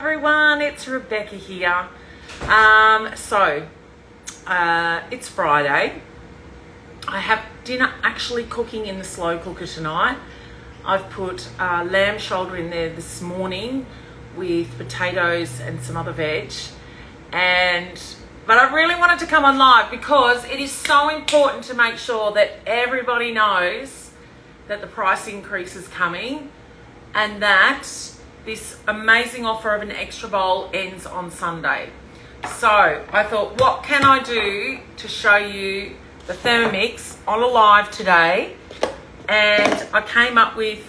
Everyone, it's Rebecca here. It's Friday. I have dinner actually cooking in the slow cooker tonight. I've put lamb shoulder in there this morning with potatoes and some other veg. But I really wanted to come on live because it is so important to make sure that everybody knows that the price increase is coming and that this amazing offer of an extra bowl ends on Sunday. So I thought, what can I do to show you the Thermomix on a live today? And I came up with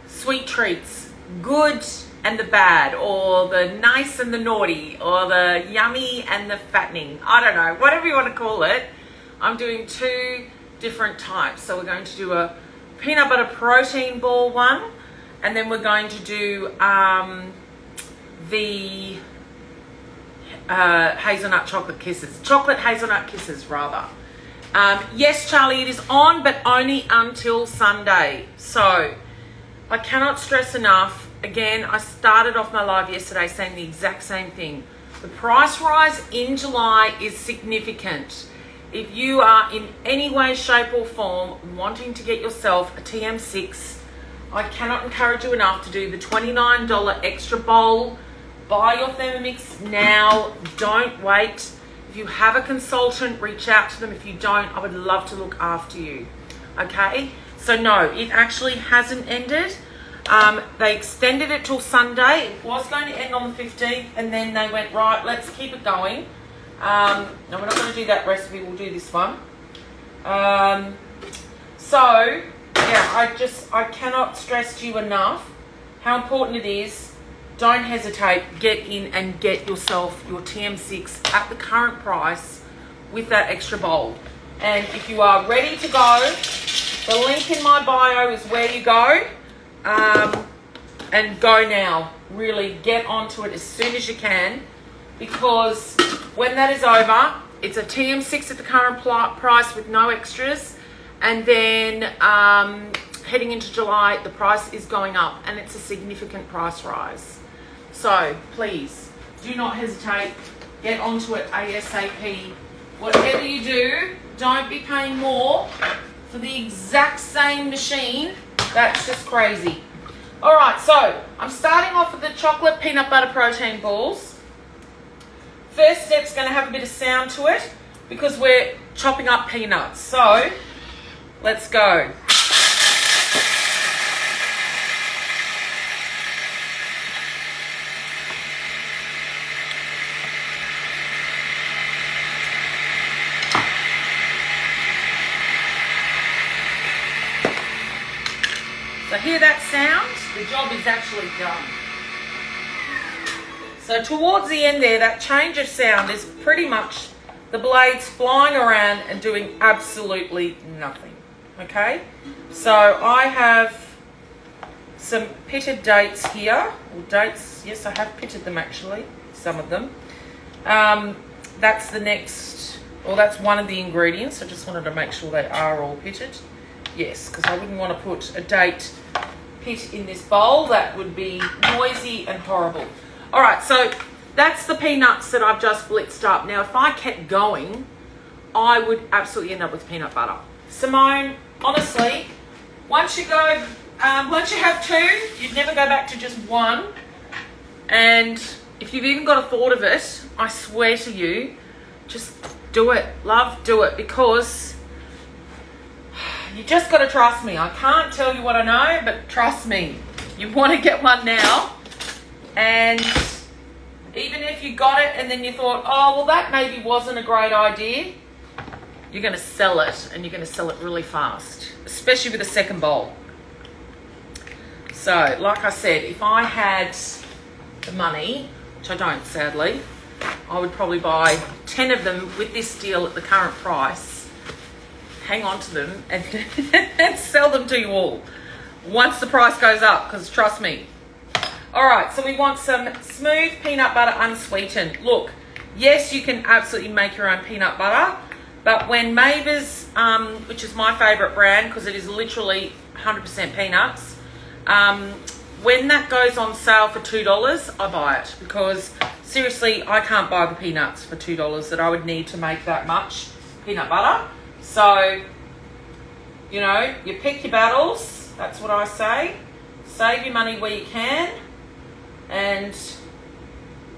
sweet treats, good and the bad, or the nice and the naughty, or the yummy and the fattening. I don't know, whatever you want to call it. I'm doing two different types. So we're going to do a peanut butter protein ball one, and then we're going to do the hazelnut chocolate hazelnut kisses rather. Yes, Charlie, it is on, but only until Sunday. So I cannot stress enough. Again, I started off my live yesterday saying the exact same thing. The price rise in July is significant. If you are in any way, shape or form wanting to get yourself a TM6, I cannot encourage you enough to do the $29 extra bowl. Buy your Thermomix now. Don't wait. If you have a consultant, reach out to them. If you don't, I would love to look after you. Okay? So no, it actually hasn't ended. They extended it till Sunday. It was going to end on the 15th, and then they went, right, let's keep it going. No, we're not going to do that recipe. We'll do this one. Yeah, I cannot stress to you enough how important it is. Don't hesitate. Get in and get yourself your TM6 at the current price with that extra bowl. And if you are ready to go, the link in my bio is where you go. And go now. Really get onto it as soon as you can, because when that is over, it's a TM6 at the current price with no extras. And then heading into July, the price is going up, and it's a significant price rise. So please do not hesitate. Get onto it ASAP. Whatever you do, don't be paying more for the exact same machine. That's just crazy. All right, so I'm starting off with the chocolate peanut butter protein balls. First step's going to have a bit of sound to it because we're chopping up peanuts. So let's go. So hear that sound? The job is actually done. So towards the end there, that change of sound is pretty much the blades flying around and doing absolutely nothing. Okay? So I have some pitted dates here. Or dates, yes, I have pitted them actually, some of them. That's the next, or that's one of the ingredients. I just wanted to make sure they are all pitted. Yes, because I wouldn't want to put a date pit in this bowl. That would be noisy and horrible. All right, so that's the peanuts that I've just blitzed up. Now, if I kept going, I would absolutely end up with peanut butter. Simone, honestly, once you have two, you'd never go back to just one. And if you've even got a thought of it, I swear to you, just do it. Love, do it, because you just got to trust me. I can't tell you what I know, but trust me. You want to get one now. And even if you got it and then you thought, oh, well, that maybe wasn't a great idea, you're going to sell it, and you're going to sell it really fast, especially with a second bowl. So, like I said, if I had the money, which I don't, sadly, I would probably buy 10 of them with this deal at the current price, hang on to them, and sell them to you all once the price goes up, because trust me. All right, so we want some smooth peanut butter unsweetened. Look, yes, you can absolutely make your own peanut butter, but when Maver's, which is my favorite brand because it is literally 100% peanuts, when that goes on sale for $2, I buy it, because seriously, I can't buy the peanuts for $2 that I would need to make that much peanut butter. So, you know, you pick your battles. That's what I say. Save your money where you can. And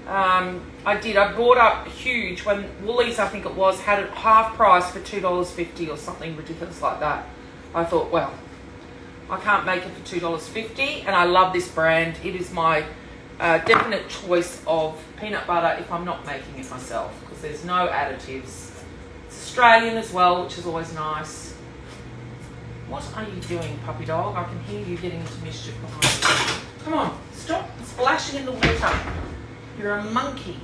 I bought up huge when Woolies, I think it was, had it half price for $2.50 or something ridiculous like that. I thought, well, I can't make it for $2.50, and I love this brand. It is my definite choice of peanut butter if I'm not making it myself, because there's no additives. It's Australian as well, which is always nice. What are you doing, puppy dog? I can hear you getting into mischief behind you. Come on, stop splashing in the water. You're a monkey.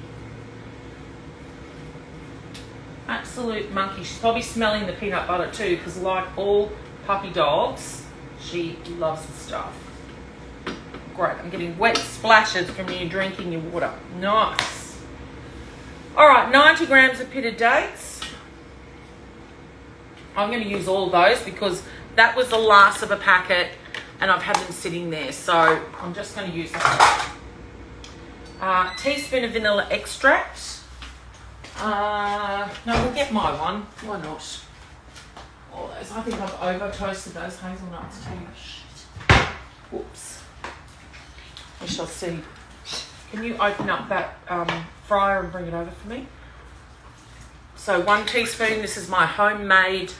Absolute monkey. She's probably smelling the peanut butter too, because like all puppy dogs, she loves the stuff. Great, I'm getting wet splashes from you drinking your water. Nice. All right, 90 grams of pitted dates. I'm going to use all of those because that was the last of a packet and I've had them sitting there. So I'm just going to use that. Teaspoon of vanilla extract. No, we'll get my one. Why not? All those. I think I've over toasted those hazelnuts too. Shit. Whoops. We shall see. Can you open up that fryer and bring it over for me? So 1 teaspoon. This is my homemade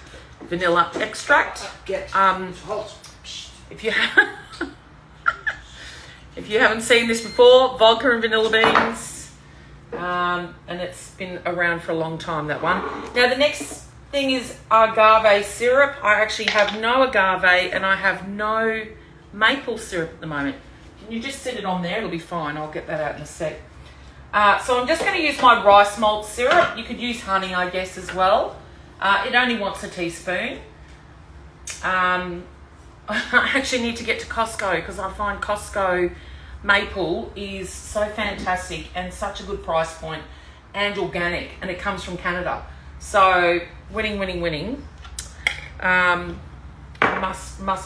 vanilla extract. If you if you haven't seen this before, vodka and vanilla beans, and it's been around for a long time, that one. Now the next thing is agave syrup. I actually have no agave and I have no maple syrup at the moment. Can you just set it on there? It'll be fine. I'll get that out in a sec. So I'm just going to use my rice malt syrup. You could use honey, I guess, as well. It only wants a teaspoon. I actually need to get to Costco because I find Costco maple is so fantastic and such a good price point and organic, and it comes from Canada. So winning.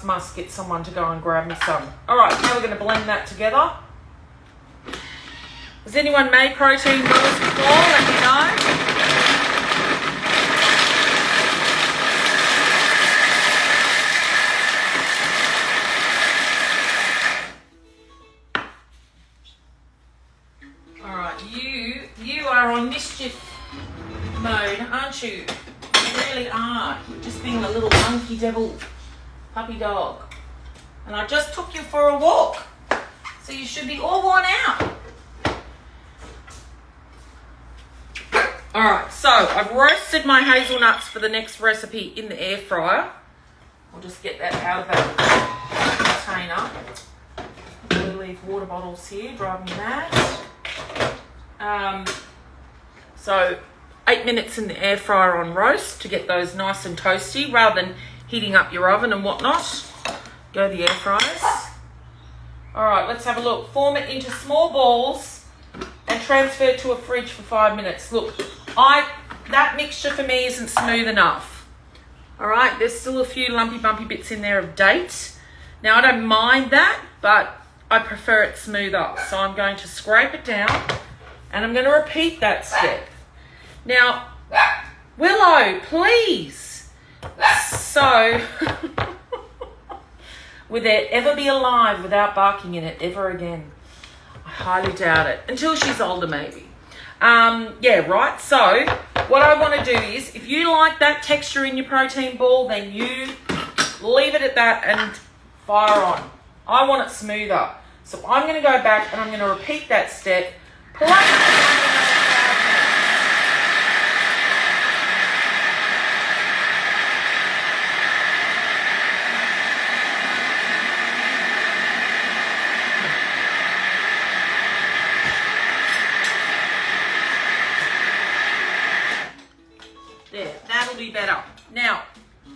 Must get someone to go and grab me some. All right, now we're going to blend that together. Has anyone made protein balls before? Let me know. You are on mischief mode, aren't you? You really are. You're just being a little monkey devil puppy dog. And I just took you for a walk. So you should be all worn out. Alright, so I've roasted my hazelnuts for the next recipe in the air fryer. I'll just get that out of that container. We'll leave water bottles here, drive me mad. So 8 minutes in the air fryer on roast to get those nice and toasty, rather than heating up your oven and whatnot. Go the air fryers. All right, let's have a look. Form it into small balls and transfer it to a fridge for 5 minutes. Look, that mixture for me isn't smooth enough. All right, there's still a few lumpy bumpy bits in there of date. Now I don't mind that, but I prefer it smoother. So I'm going to scrape it down and I'm going to repeat that step. Now, Willow, please. So, will there ever be a live without barking in it ever again? I highly doubt it. Until she's older, maybe. Yeah, right. So, what I want to do is, if you like that texture in your protein ball, then you leave it at that and fire on. I want it smoother. So, I'm going to go back and I'm going to repeat that step. There, that'll be better. Now,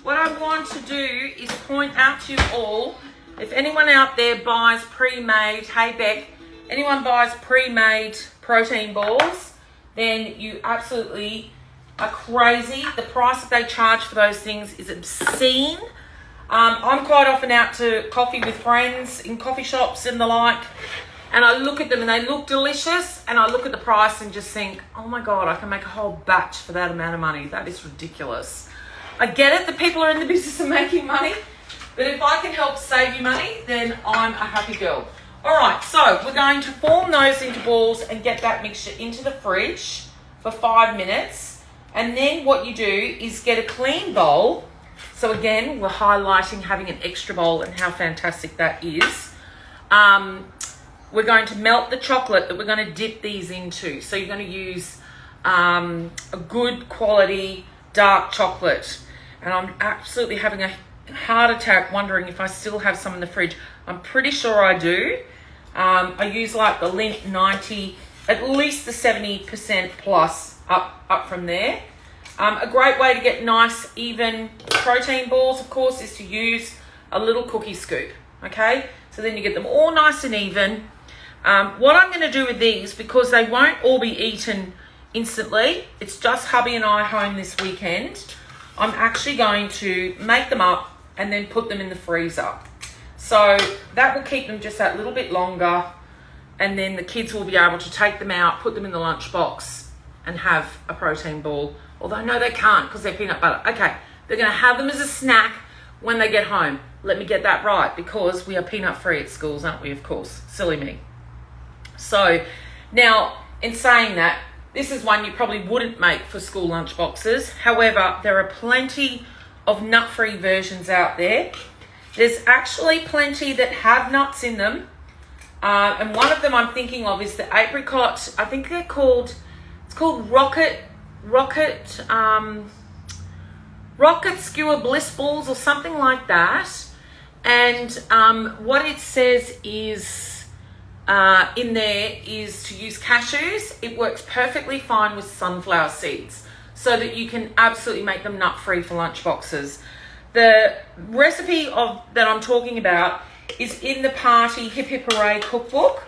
what I want to do is point out to you all, if anyone out there buys pre-made, hey Beck, anyone buys pre-made protein balls, then you absolutely are crazy. The price that they charge for those things is obscene. I'm quite often out to coffee with friends in coffee shops and the like, and I look at them and they look delicious, and I look at the price and just think, oh my God, I can make a whole batch for that amount of money. That is ridiculous. I get it that people are in the business of making money, but if I can help save you money, then I'm a happy girl. All right, so we're going to form those into balls and get that mixture into the fridge for 5 minutes. And then what you do is get a clean bowl. So again, we're highlighting having an extra bowl and how fantastic that is. We're going to melt the chocolate that we're going to dip these into. So you're going to use a good quality dark chocolate. And I'm absolutely having a heart attack wondering if I still have some in the fridge. I'm pretty sure I do. I use like the Lindt 90, at least the 70% plus up from there. A great way to get nice even protein balls, of course, is to use a little cookie scoop. Okay, so then you get them all nice and even. What I'm going to do with these, because they won't all be eaten instantly, it's just hubby and I home this weekend, I'm actually going to make them up and then put them in the freezer. So that will keep them just that little bit longer, and then the kids will be able to take them out, put them in the lunchbox and have a protein ball. Although no, they can't because they're peanut butter. Okay, they're going to have them as a snack when they get home. Let me get that right, because we are peanut free at schools, aren't we? Of course, silly me. So now, in saying that, this is one you probably wouldn't make for school lunch boxes. However, there are plenty of nut-free versions out there. There's actually plenty that have nuts in them. And one of them I'm thinking of is the apricot. I think they're called, it's called Rocket Skewer Bliss Balls or something like that. And what it says is in there is to use cashews. It works perfectly fine with sunflower seeds, so that you can absolutely make them nut-free for lunch boxes. The recipe that I'm talking about is in the Party Hip Hip Hooray cookbook.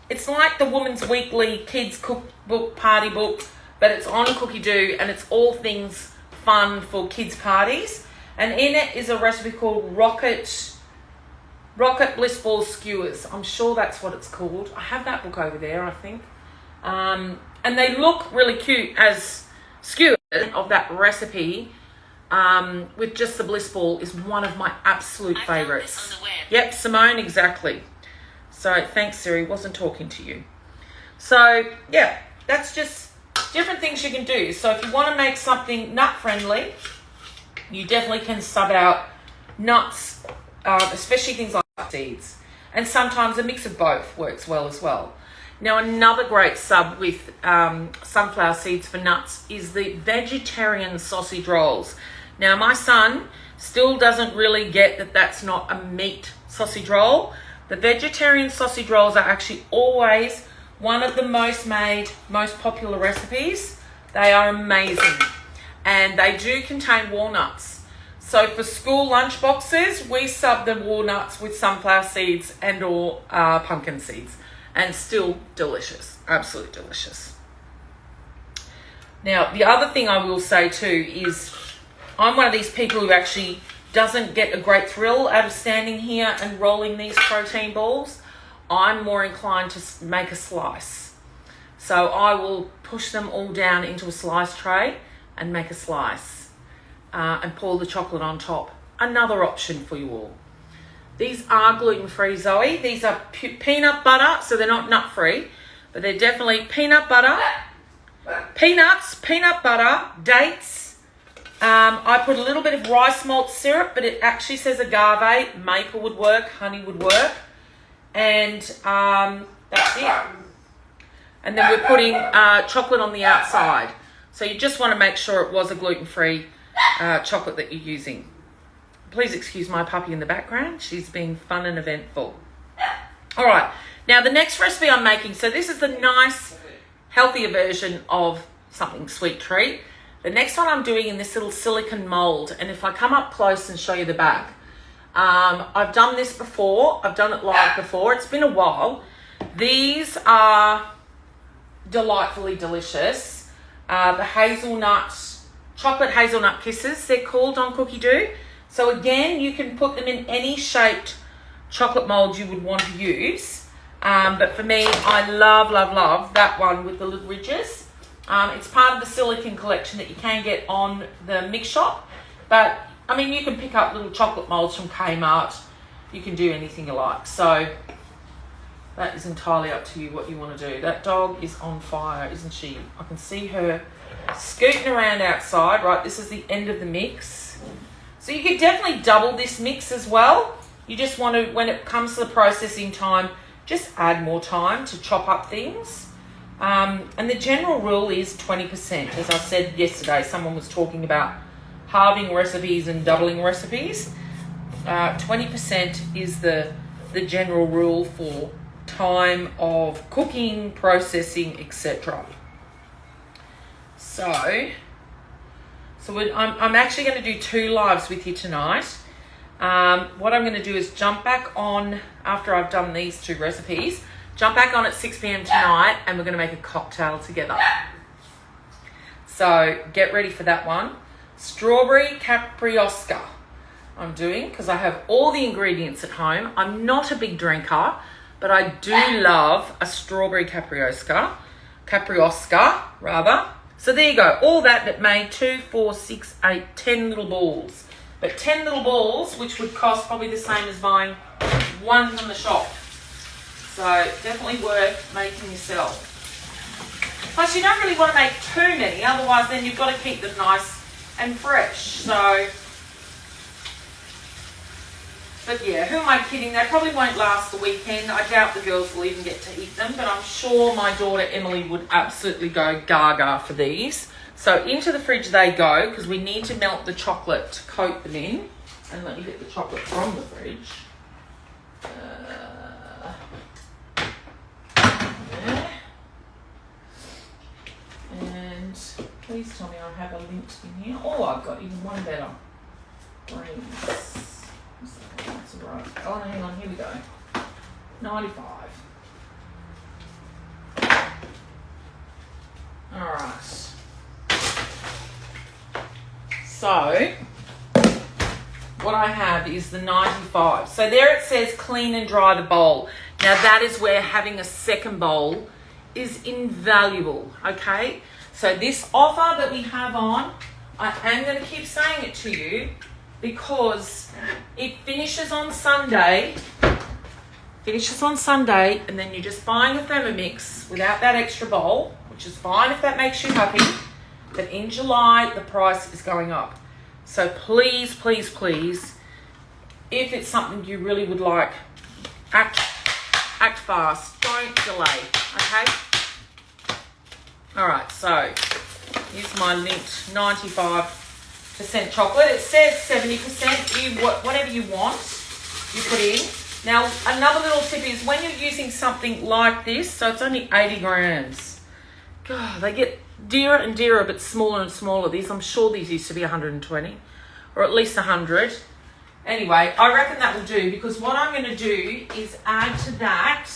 It's like the Woman's Weekly Kids Cookbook Party book, but it's on Cookie Doo, and it's all things fun for kids' parties. And in it is a recipe called Rocket Bliss Ball Skewers. I'm sure that's what it's called. I have that book over there, I think. And they look really cute as skewers. Of that recipe with just the bliss ball is one of my absolute favorites. Yep, Simone, exactly. So thanks, Siri, wasn't talking to you. So yeah, that's just different things you can do. So if you want to make something nut friendly, you definitely can sub out nuts, especially things like seeds. And sometimes a mix of both works well as well. Now, another great sub with sunflower seeds for nuts is the vegetarian sausage rolls. Now, my son still doesn't really get that that's not a meat sausage roll. The vegetarian sausage rolls are actually always one of the most popular recipes. They are amazing. And they do contain walnuts. So for school lunch boxes, we sub the walnuts with sunflower seeds and or pumpkin seeds. And still delicious, absolutely delicious. Now, the other thing I will say too is I'm one of these people who actually doesn't get a great thrill out of standing here and rolling these protein balls. I'm more inclined to make a slice. So I will push them all down into a slice tray and make a slice and pour the chocolate on top. Another option for you all. These are gluten-free, Zoe. These are peanut butter, so they're not nut-free, but they're definitely peanut butter, peanuts, peanut butter, dates. I put a little bit of rice malt syrup, but it actually says agave. Maple would work, honey would work, and that's it. And then we're putting chocolate on the outside. So you just want to make sure it was a gluten-free chocolate that you're using. Please excuse my puppy in the background. She's being fun and eventful. All right. Now, the next recipe I'm making, so this is the nice, healthier version of something sweet treat. The next one I'm doing in this little silicone mold. And if I come up close and show you the back, I've done this before. I've done it live before. It's been a while. These are delightfully delicious. The hazelnut, chocolate hazelnut kisses, they're called on Cookie Doo. So again, you can put them in any shaped chocolate mold you would want to use. But for me, I love that one with the little ridges. It's part of the silicone collection that you can get on the mix shop. But, I mean, you can pick up little chocolate molds from Kmart. You can do anything you like. So that is entirely up to you what you want to do. That dog is on fire, isn't she? I can see her scooting around outside. Right, this is the end of the mix. So you could definitely double this mix as well. You just want to, when it comes to the processing time, just add more time to chop up things. And the general rule is 20%. As I said yesterday, someone was talking about halving recipes and doubling recipes. 20% is the general rule for time of cooking, processing, etc. So I'm actually going to do 2 lives with you tonight. What I'm going to do is jump back on, after I've done these 2 recipes, jump back on at 6 p.m. tonight, and we're going to make a cocktail together. So get ready for that one. Strawberry caprioska I'm doing, because I have all the ingredients at home. I'm not a big drinker, but I do love a strawberry caprioska rather. So there you go, all that made 2, 4, 6, 8, 10 little balls. But 10 little balls, which would cost probably the same as buying one from the shop. So definitely worth making yourself. Plus you don't really want to make too many, otherwise then you've got to keep them nice and fresh. So, but yeah, who am I kidding? They probably won't last the weekend. I doubt the girls will even get to eat them, but I'm sure my daughter Emily would absolutely go gaga for these. So into the fridge they go, because we need to melt the chocolate to coat them in. And let me get the chocolate from the fridge. There. And please tell me I have a lint in here. Oh, I've got even one better. Greens. That's right. Oh, no, hang on. Here we go. 95. All right. So, what I have is the 95. So there it says clean and dry the bowl. Now that is where having a second bowl is invaluable, okay? So this offer that we have on, I am going to keep saying it to you because it finishes on Sunday. And then you're just buying a Thermomix without that extra bowl, which is fine if that makes you happy. But in July, the price is going up. So please, please, please, if it's something you really would like, act fast. Don't delay, okay? All right, so here's my linked 95% chocolate. It says 70%. Whatever you want, you put in. Now, another little tip is when you're using something like this, so it's only 80 grams. God, they get dearer and dearer, but smaller and smaller. I'm sure these used to be 120 or at least 100. Anyway, I reckon that will do, because what I'm going to do is add to that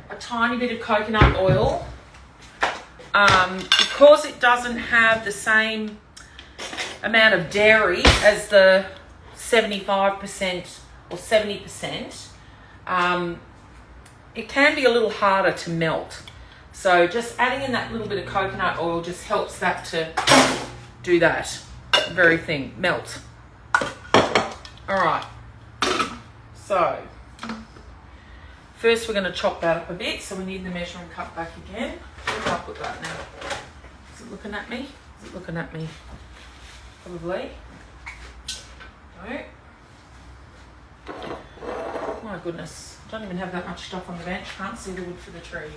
a tiny bit of coconut oil. Because it doesn't have the same amount of dairy as the 75% or 70%, it can be a little harder to melt. So just adding in that little bit of coconut oil just helps that to do that very thing, melt. All right, so first we're going to chop that up a bit, so we need the measuring cup back again. Where did I put that now? Is it looking at me? Is it looking at me? Probably. No. My goodness, I don't even have that much stuff on the bench. Can't see the wood for the tree.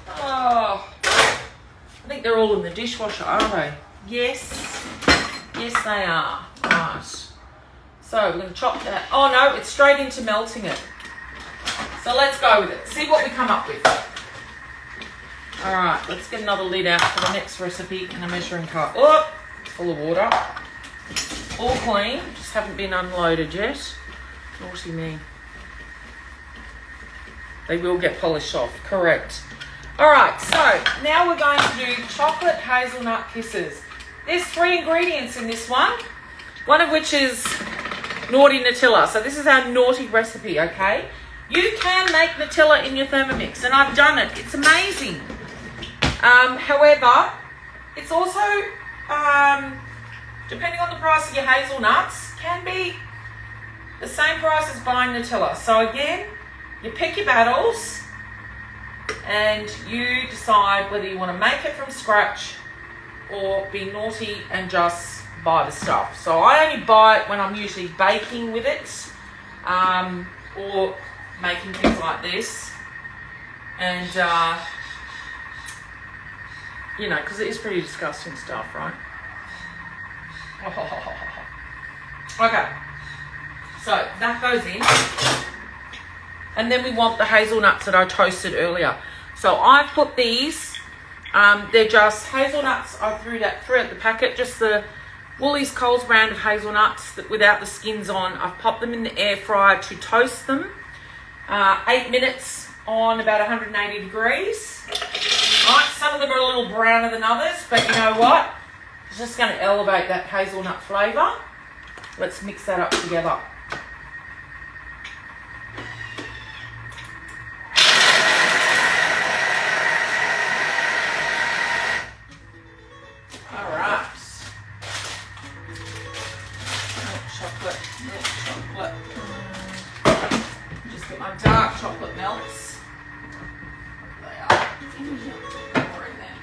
Oh, I think they're all in the dishwasher, aren't they? Yes. Yes, they are. Right. So we're going to chop that. Oh no, it's straight into melting it. So let's go with it. See what we come up with. All right, let's get another lid out for the next recipe in a measuring cup. Oh, full of water. All clean, just haven't been unloaded yet. Naughty me. They will get polished off, correct. All right, so now we're going to do chocolate hazelnut kisses. There's 3 ingredients in this one. One of which is naughty Nutella. So this is our naughty recipe, okay? You can make Nutella in your Thermomix, and I've done it. It's amazing. However, it's also, depending on the price of your hazelnuts, can be the same price as buying Nutella. So again, you pick your battles and you decide whether you want to make it from scratch or be naughty and just buy the stuff. So I only buy it when I'm usually baking with it, or making things like this. And, you know, because it is pretty disgusting stuff, right? Okay. So that goes in. And then we want the hazelnuts that I toasted earlier. So I've put these, they're just hazelnuts. I threw out the packet, just the Woolies Coles brand of hazelnuts without the skins on. I've popped them in the air fryer to toast them. 8 minutes on about 180 degrees. Right, some of them are a little browner than others, but you know what? It's just going to elevate that hazelnut flavour. Let's mix that up together. Chocolate. Just get my dark chocolate melts. They are. More in there.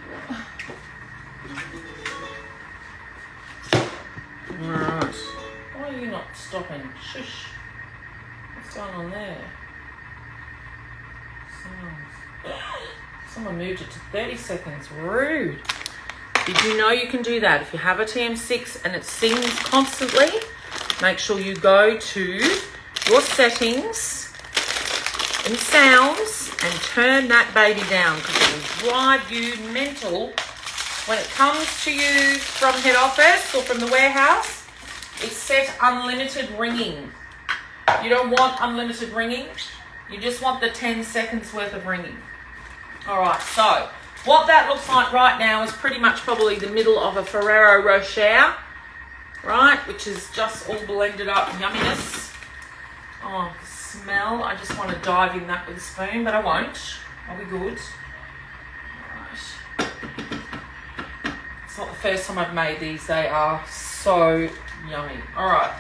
Alright. Why are you not stopping? Shush. What's going on there? Someone moved it to 30 seconds. Rude. Did you know you can do that? If you have a TM6 and it sings constantly, make sure you go to your settings in sounds and turn that baby down, because it will drive you mental when it comes to you from head office or from the warehouse. It's set unlimited ringing. You don't want unlimited ringing. You just want the 10 seconds worth of ringing. All right, so what that looks like right now is pretty much probably the middle of a Ferrero Rocher, right? Which is just all blended up yumminess. Oh, the smell. I just want to dive in that with a spoon, but I won't. Are we good? All right. It's not the first time I've made these. They are so yummy. All right.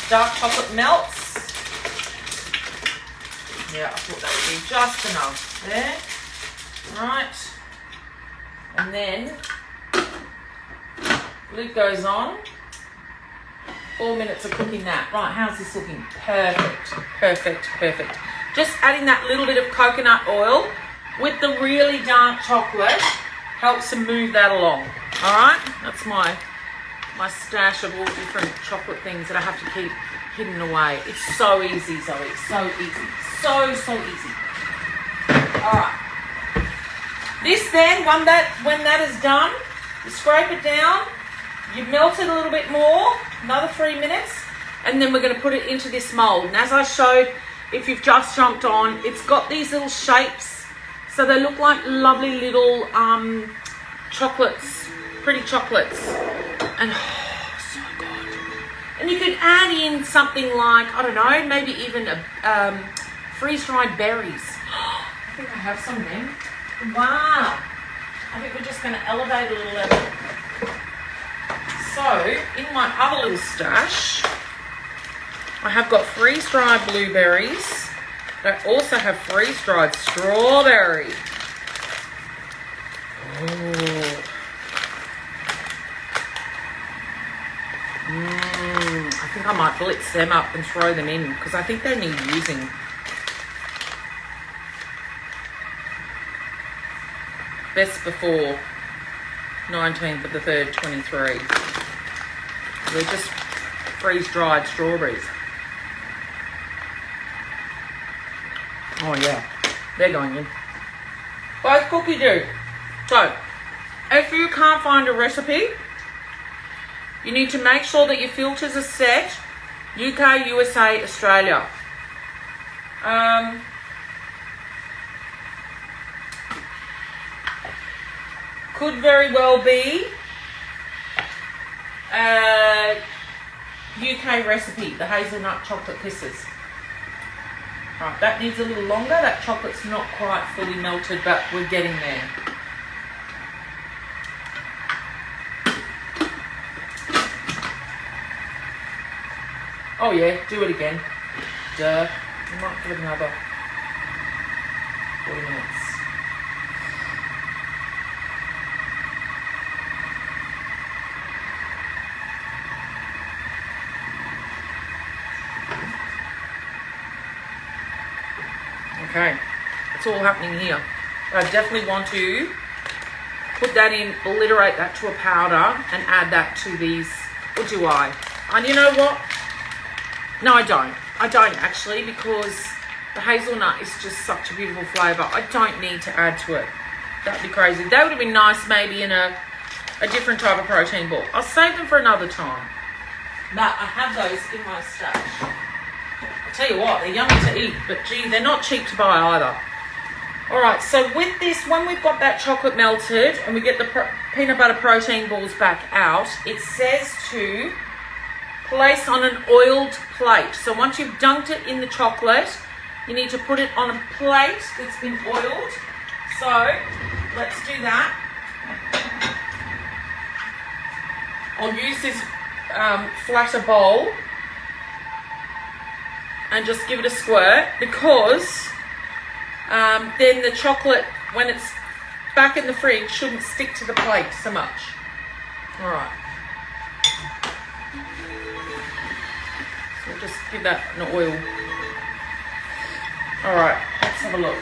Dark chocolate melts. Yeah, I thought that would be just enough there. All right. And then lid goes on. 4 minutes of cooking that. Right, how's this looking? Perfect. Just adding that little bit of coconut oil with the really dark chocolate helps to move that along. All right, that's my stash of all different chocolate things that I have to keep hidden away. It's so easy, Zoe. So easy. So easy. All right. This then, when that is done, you scrape it down, you melt it a little bit more, another 3 minutes, and then we're going to put it into this mold. And as I showed, if you've just jumped on, it's got these little shapes, so they look like lovely little chocolates, pretty chocolates, and oh, so good. And you can add in something like, I don't know, maybe even freeze-dried berries. I think I have some of them. Wow. I think we're just going to elevate a little level. So, in my other little stash, I have got freeze-dried blueberries. But I also have freeze-dried strawberry. Oh. I think I might blitz them up and throw them in, because I think they need using. Best before 19th of the 3rd, 23. They're just freeze-dried strawberries. Oh yeah, they're going in. Both cookie do. So, if you can't find a recipe, you need to make sure that your filters are set. UK, USA, Australia. Could very well be UK recipe, the hazelnut chocolate kisses. Right, that needs a little longer. That chocolate's not quite fully melted, but we're getting there. Oh yeah, do it again. Duh. We might give it another 40 minutes. Okay, it's all happening here. I definitely want to put that in, alliterate that to a powder and add that to these, or do I? And you know what? No, I don't. I don't actually, because the hazelnut is just such a beautiful flavour. I don't need to add to it. That'd be crazy. That would have been nice maybe in a different type of protein ball. I'll save them for another time. But I have those in my stash. I'll tell you what, they're yummy to eat, but gee, they're not cheap to buy either. All right, so with this, when we've got that chocolate melted and we get the peanut butter protein balls back out, it says to place on an oiled plate. So once you've dunked it in the chocolate, you need to put it on a plate that's been oiled. So let's do that. I'll use this flatter bowl and just give it a squirt, because then the chocolate, when it's back in the fridge, shouldn't stick to the plate so much. All right. So we'll just give that an oil. All right, let's have a look.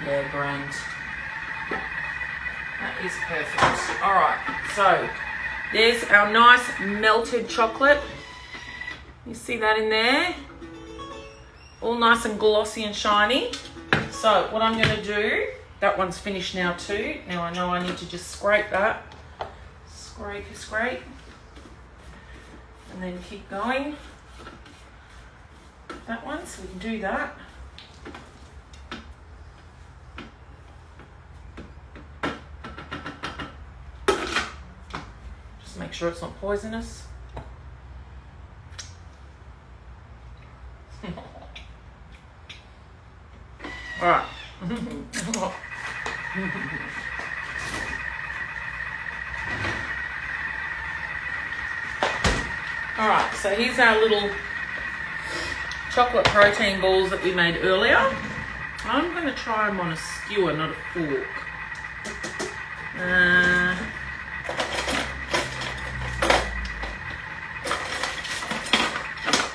Yeah, grand. That is perfect. All right, so there's our nice melted chocolate. You see that in there? All nice and glossy and shiny. So what I'm going to do, that one's finished now too. Now I know I need to just scrape that. Scrape. And then keep going. That one, so we can do that. Just make sure it's not poisonous. All right. All right, so here's our little chocolate protein balls that we made earlier. I'm going to try them on a skewer, not a fork.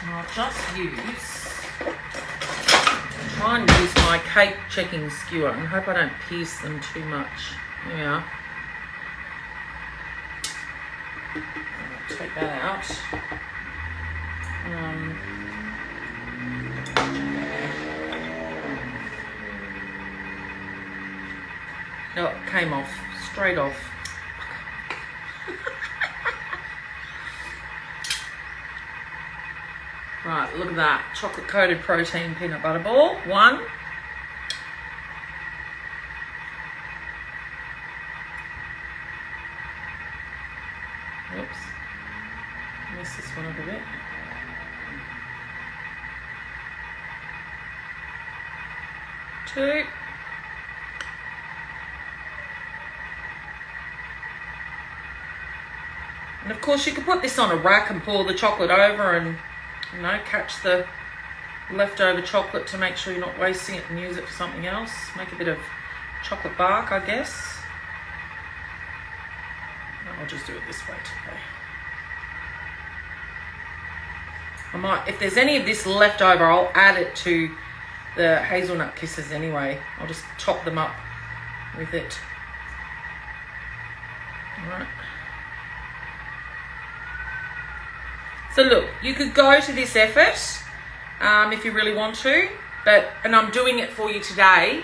I'll just try and use my cake checking skewer. I hope I don't pierce them too much. Yeah. I'll take that out. No, it came off, straight off. Right, look at that. Chocolate coated protein peanut butter ball. One. Oops. Mess this one up a bit. Two. And of course you could put this on a rack and pour the chocolate over and, you know, catch the leftover chocolate to make sure you're not wasting it and use it for something else. Make a bit of chocolate bark, I guess. I'll just do it this way today. I might, if there's any of this left over, I'll add it to the hazelnut kisses anyway. I'll just top them up with it. All right. So look, you could go to this effort if you really want to, and I'm doing it for you today,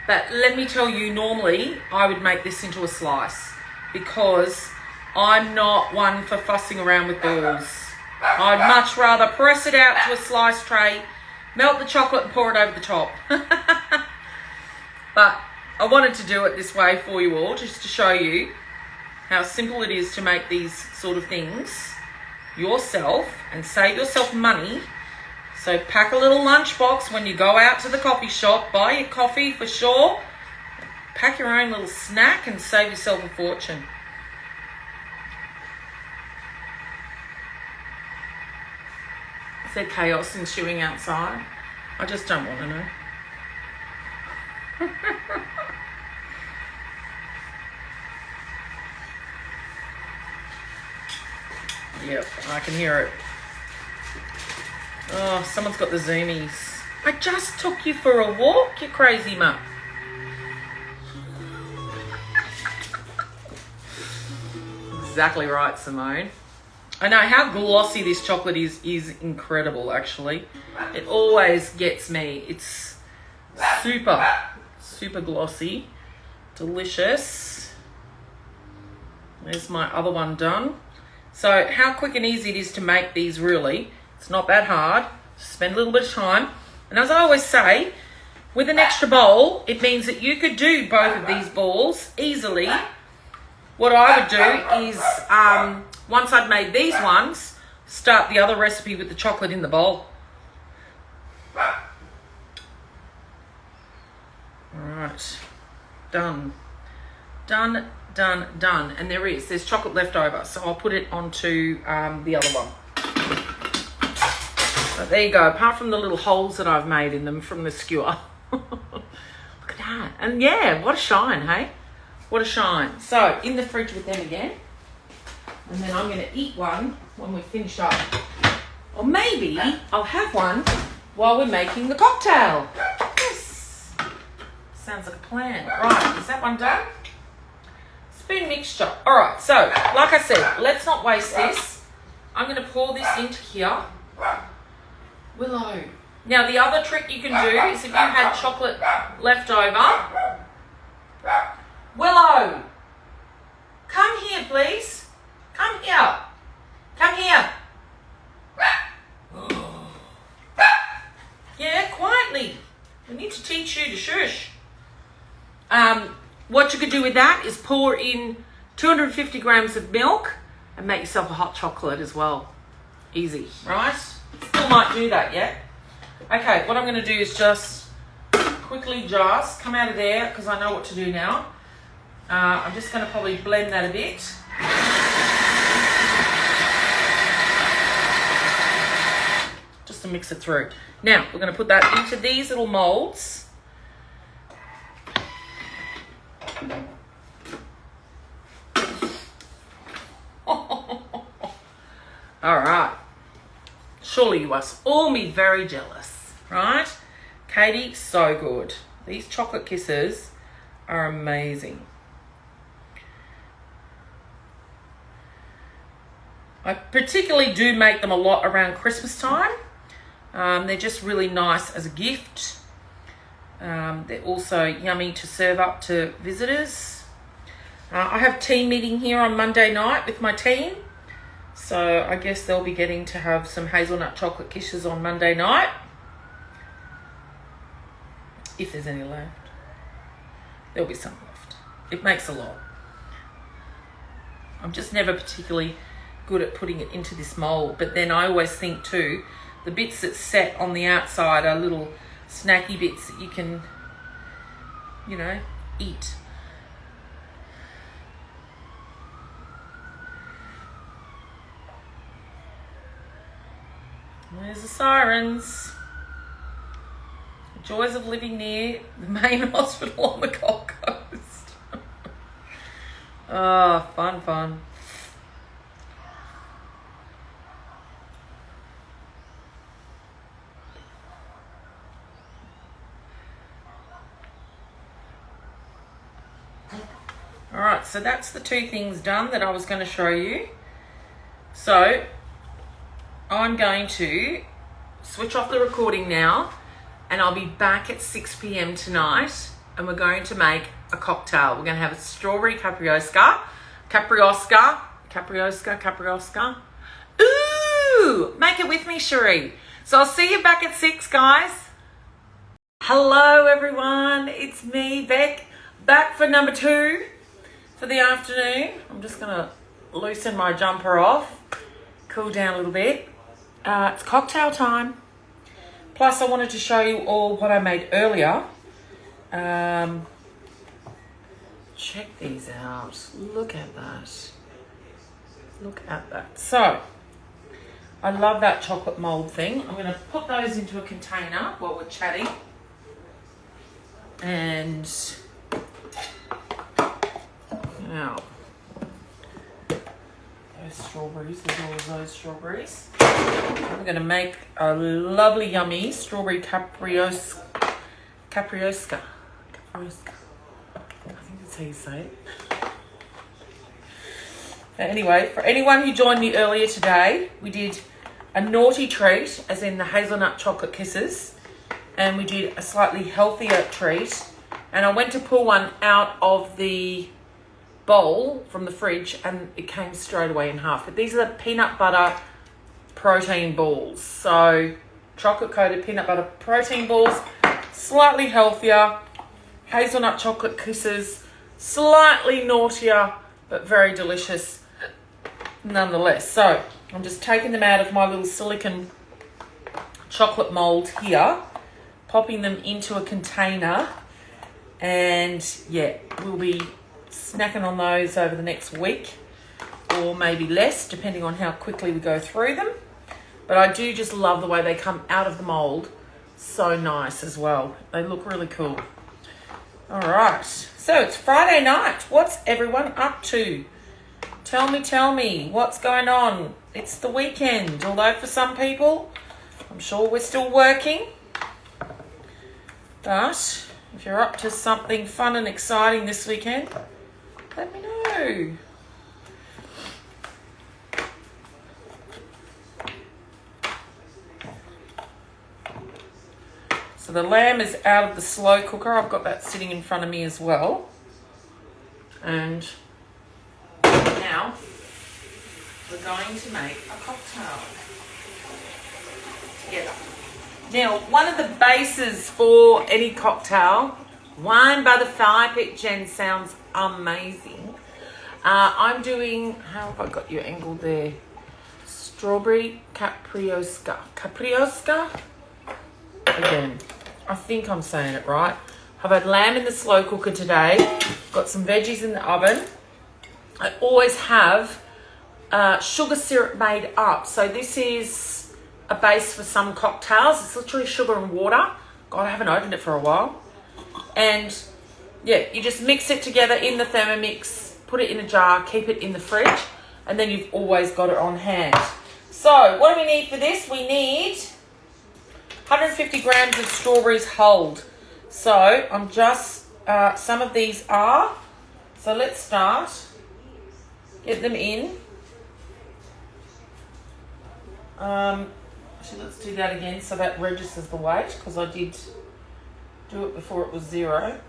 but let me tell you, normally I would make this into a slice because I'm not one for fussing around with balls. I'd much rather press it out to a slice tray, melt the chocolate and pour it over the top. But I wanted to do it this way for you all, just to show you. how simple it is to make these sort of things yourself and save yourself money. So pack a little lunchbox when you go out to the coffee shop, buy your coffee for sure, pack your own little snack and save yourself a fortune. Is there chaos ensuing outside? I just don't want to know. Yep, I can hear it. Oh, someone's got the zoomies. I just took you for a walk, you crazy mutt. Exactly right, Simone. I know how glossy this chocolate is incredible, actually. It always gets me. It's super glossy. Delicious. There's my other one done. So how quick and easy it is to make these, really. It's not that hard. Just spend a little bit of time. And as I always say, with an extra bowl, it means that you could do both of these balls easily. What I would do is, once I'd made these ones, start the other recipe with the chocolate in the bowl. Alright, done. Done. And there's chocolate left over, so I'll put it onto the other one. But there you go, apart from the little holes that I've made in them from the skewer. Look at that. And yeah, what a shine, hey? What a shine. So, in the fridge with them again. And then I'm going to eat one when we finish up. Or maybe I'll have one while we're making the cocktail. Yes. Sounds like a plan. Right, is that one done? Spoon mixture. All right, so, like I said, let's not waste this. I'm going to pour this into here. Willow. Now, the other trick you can do is if you had chocolate left over. Willow, come here, please. Come here. Come here. Yeah, quietly. We need to teach you to shush. What you could do with that is pour in 250 grams of milk and make yourself a hot chocolate as well. Easy, right? Still might do that, yeah? Okay, what I'm going to do is just quickly just come out of there because I know what to do now. I'm just going to probably blend that a bit. Just to mix it through. Now, we're going to put that into these little molds. All right. Surely you must all be very jealous, right? Katie, so good. These chocolate kisses are amazing. I particularly do make them a lot around Christmas time. They're just really nice as a gift. They're also yummy to serve up to visitors. I have team meeting here on Monday night with my team. So I guess they'll be getting to have some hazelnut chocolate kisses on Monday night. If there's any left. There'll be some left. It makes a lot. I'm just never particularly good at putting it into this mold, but then I always think too, the bits that set on the outside are little snacky bits that you can, you know, eat. There's the sirens. The joys of living near the main hospital on the Gold Coast. Oh, fun. All right, so that's the two things done that I was going to show you. So I'm going to switch off the recording now and I'll be back at 6 p.m. tonight and we're going to make a cocktail. We're going to have a strawberry capriosca. Ooh, make it with me, Cherie. So I'll see you back at 6, guys. Hello, everyone. It's me, Beck, back for number 2 for for the afternoon. I'm just going to loosen my jumper off, cool down a little bit. It's cocktail time. Plus, I wanted to show you all what I made earlier. Check these out. Look at that. Look at that. So, I love that chocolate mold thing. I'm going to put those into a container while we're chatting. And now, those strawberries, there's all of those strawberries. I'm going to make a lovely, yummy strawberry caprioska. Caprioska. I think that's how you say it. But anyway, for anyone who joined me earlier today, we did a naughty treat, as in the hazelnut chocolate kisses, and we did a slightly healthier treat. And I went to pull one out of the bowl from the fridge, and it came straight away in half. But these are the peanut butter protein balls. So chocolate coated peanut butter protein balls, slightly healthier. Hazelnut chocolate kisses, slightly naughtier, but very delicious nonetheless. So I'm just taking them out of my little silicone chocolate mold here, popping them into a container, and yeah, we'll be snacking on those over the next week, or maybe less, depending on how quickly we go through them. But I do just love the way they come out of the mold. So nice as well. They look really cool. All right, so it's Friday night. What's everyone up to? Tell me, what's going on? It's the weekend, although for some people, I'm sure we're still working. But if you're up to something fun and exciting this weekend, let me know. So the lamb is out of the slow cooker. I've got that sitting in front of me as well. And now we're going to make a cocktail together. Now, one of the bases for any cocktail, wine by the fire pit, Jen, sounds amazing. I'm doing, how have I got you angled there? Strawberry caprioska. Caprioska? Again, I think I'm saying it right. I've had lamb in the slow cooker today. Got some veggies in the oven. I always have sugar syrup made up. So this is a base for some cocktails. It's literally sugar and water. God, I haven't opened it for a while. And yeah, you just mix it together in the Thermomix, put it in a jar, keep it in the fridge, and then you've always got it on hand. So what do we need for this? We need 150 grams of strawberries whole. So I'm just, some of these are, so let's start, get them in. Actually, let's do that again so that registers the weight, because I did do it before it was 0.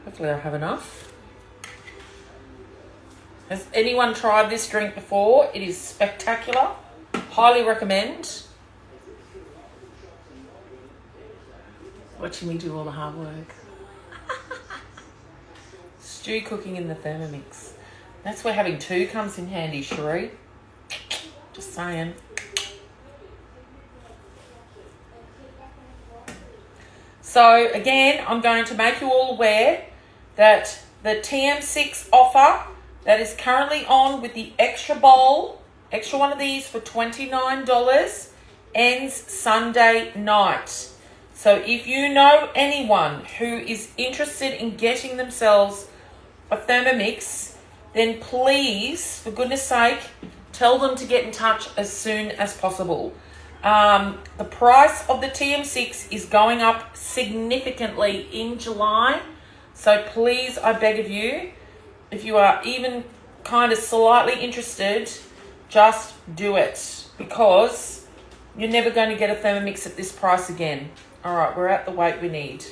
Hopefully I have enough. Has anyone tried this drink before? It is spectacular. Highly recommend. Watching me do all the hard work. Stew cooking in the Thermomix. That's where having two comes in handy, Cherie. Just saying. So again, I'm going to make you all aware that the TM6 offer that is currently on with the extra bowl, extra one of these for $29, ends Sunday night. So if you know anyone who is interested in getting themselves a Thermomix, then please, for goodness sake, tell them to get in touch as soon as possible. The price of the TM6 is going up significantly in July. So please, I beg of you, if you are even kind of slightly interested, just do it, because you're never going to get a Thermomix at this price again. All right, we're at the weight we need.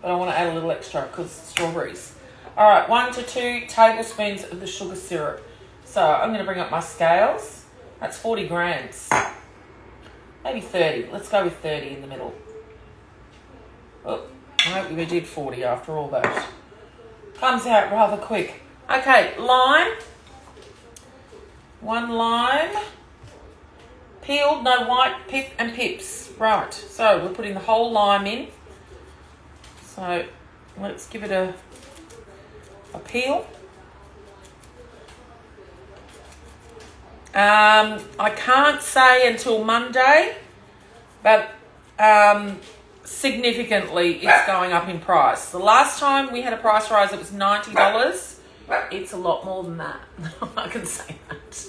But I want to add a little extra because strawberries. All right, 1 to 2 tablespoons of the sugar syrup. So I'm going to bring up my scales. That's 40 grams. Maybe 30. Let's go with 30 in the middle. Oh, no, we did 40 after all that. Comes out rather quick. Okay, lime. 1 lime. Peeled, no white, pip and pips. Right, so we're putting the whole lime in. So let's give it a peel. I can't say until Monday, but significantly it's going up in price. The last time we had a price rise, it was $90. It's a lot more than that. I can say that.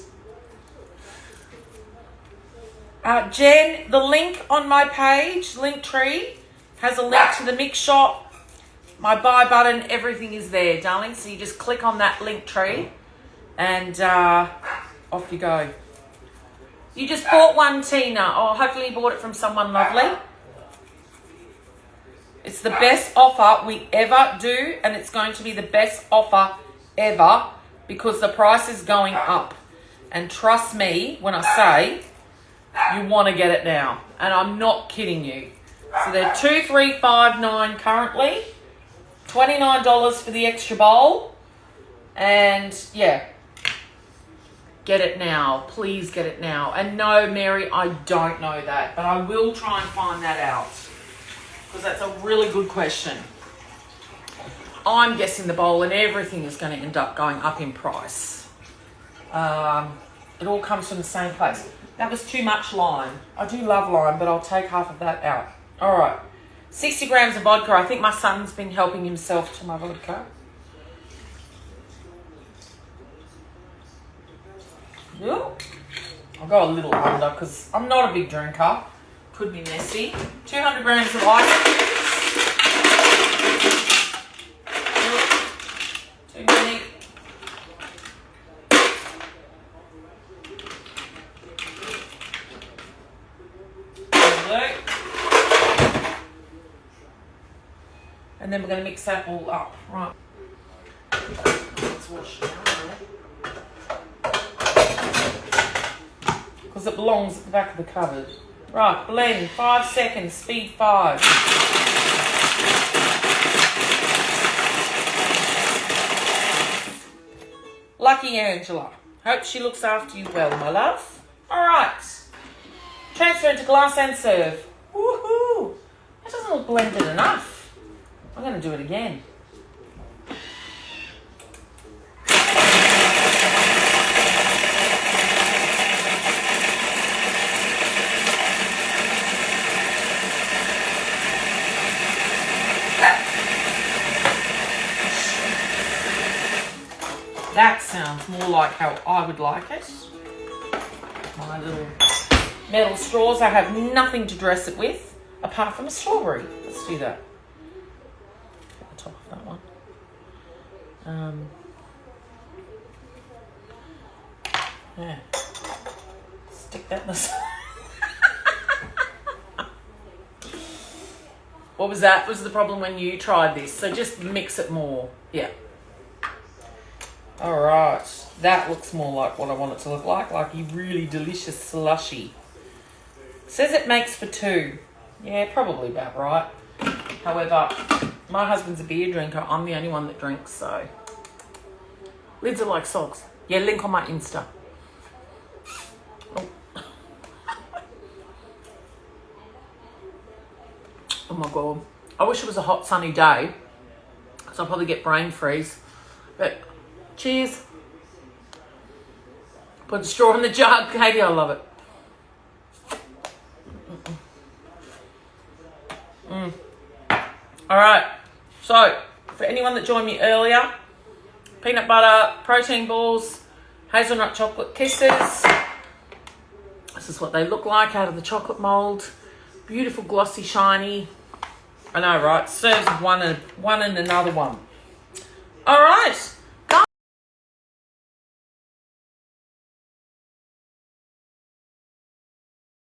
Jen, the link on my page, Linktree, has a link to the mix shop. My buy button, everything is there, darling. So you just click on that Linktree and off you go. You just bought one, Tina. Oh, hopefully you bought it from someone lovely. It's the best offer we ever do, and it's going to be the best offer ever because the price is going up. And trust me when I say you want to get it now. And I'm not kidding you. So they're $2,359 currently. $29 for the extra bowl. And yeah. Get it now. Please get it now. And no, Mary, I don't know that. But I will try and find that out. Because that's a really good question. I'm guessing the bowl and everything is going to end up going up in price. It all comes from the same place. That was too much lime. I do love lime, but I'll take half of that out. All right. 60 grams of vodka. I think my son's been helping himself to my vodka. I'll go a little under because I'm not a big drinker. Could be messy. 200 grams of ice cubes. Too many. And then we're going to mix that all up. Right. Let's wash it down. Because it belongs at the back of the cupboard. Right, blend, 5 seconds, speed 5. Lucky Angela. Hope she looks after you well, my love. All right. Transfer into glass and serve. Woohoo! That doesn't look blended enough. I'm going to do it again. That sounds more like how I would like it. My little metal straws. I have nothing to dress it with apart from a strawberry. Let's do that. Get the top of that one. Yeah. Stick that in the side. What was that? Was the problem when you tried this? So just mix it more. Yeah. All right, that looks more like what I want it to look like a really delicious slushy. Says it makes for 2. Yeah, probably about right. However, my husband's a beer drinker. I'm the only one that drinks, so. Lids are like socks. Yeah, link on my Insta. Oh, oh my God. I wish it was a hot sunny day, because I'll probably get brain freeze. But cheers. Put the straw in the jug. Katie, I love it. All right. So, for anyone that joined me earlier, peanut butter, protein balls, hazelnut chocolate kisses. This is what they look like out of the chocolate mold. Beautiful, glossy, shiny. I know, right? Serves one and another one. All right.